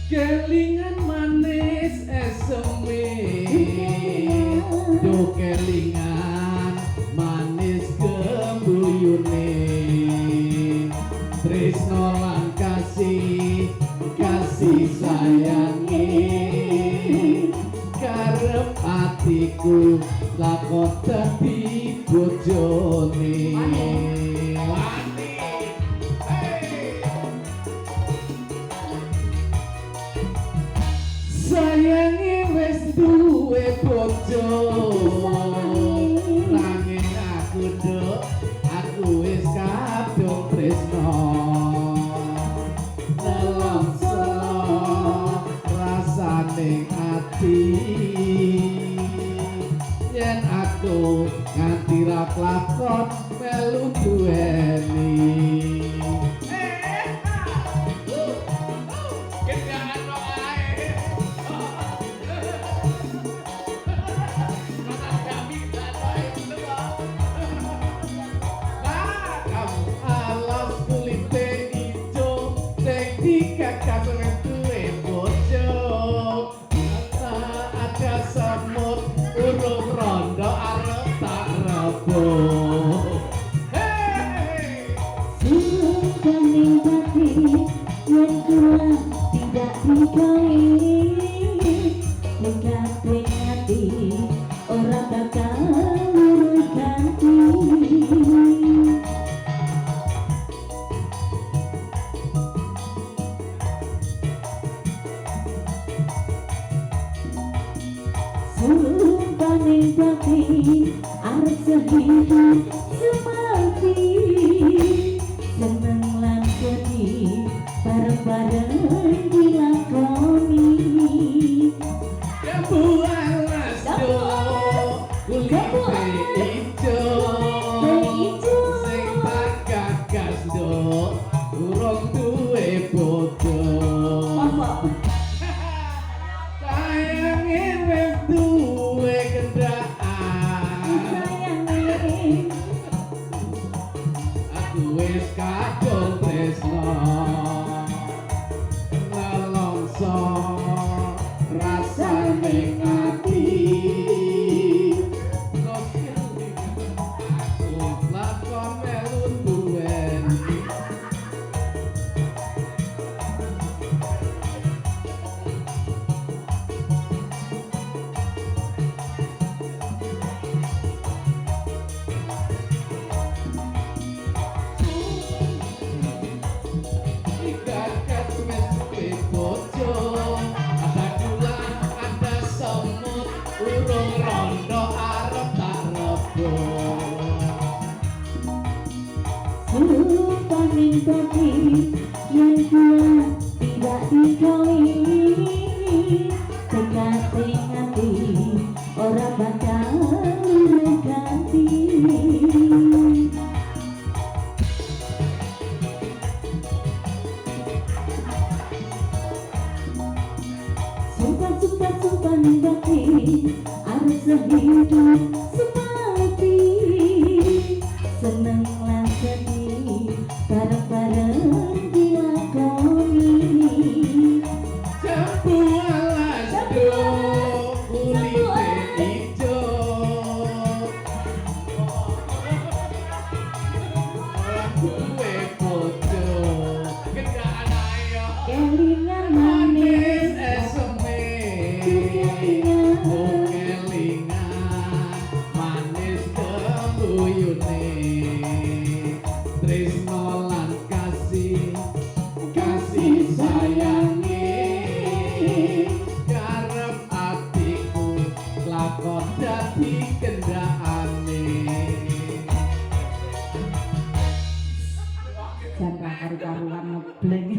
kelingan manis eseme do kelingan manis gembuyune tresno lan kasih sayangi karep atiku lakon dadi bojone sayangi wis duwe bojo nanging aku nduk aku wis kadung tresno nelongso rasane ati yen aku nganti ra klakon melu duweni Sumpaning tapi arep sehidup semati seneng lan sedih bareng-bareng dilakoni jambu alas do kulit ijo sing tak gagas do urung duwe bojo sayange wis duwe kendaan aku wis kadung tresno nelongso rasane ati aku lakon melu duweni Sumpaning tapi yang kuat tidak dikawini Tekati hati orang bakal ganti Sumpaning tapi harus sehidup semati seneng lan sedih bareng-bareng dilakoni jambu alas do kulit ijo duwe bojo kendaan ayo kelingan manis eseme kelingan manis gembuyune tresno lan kasih sayangi karep atiku lakon dadi kendhaane jan ra karu-karuan ngebleng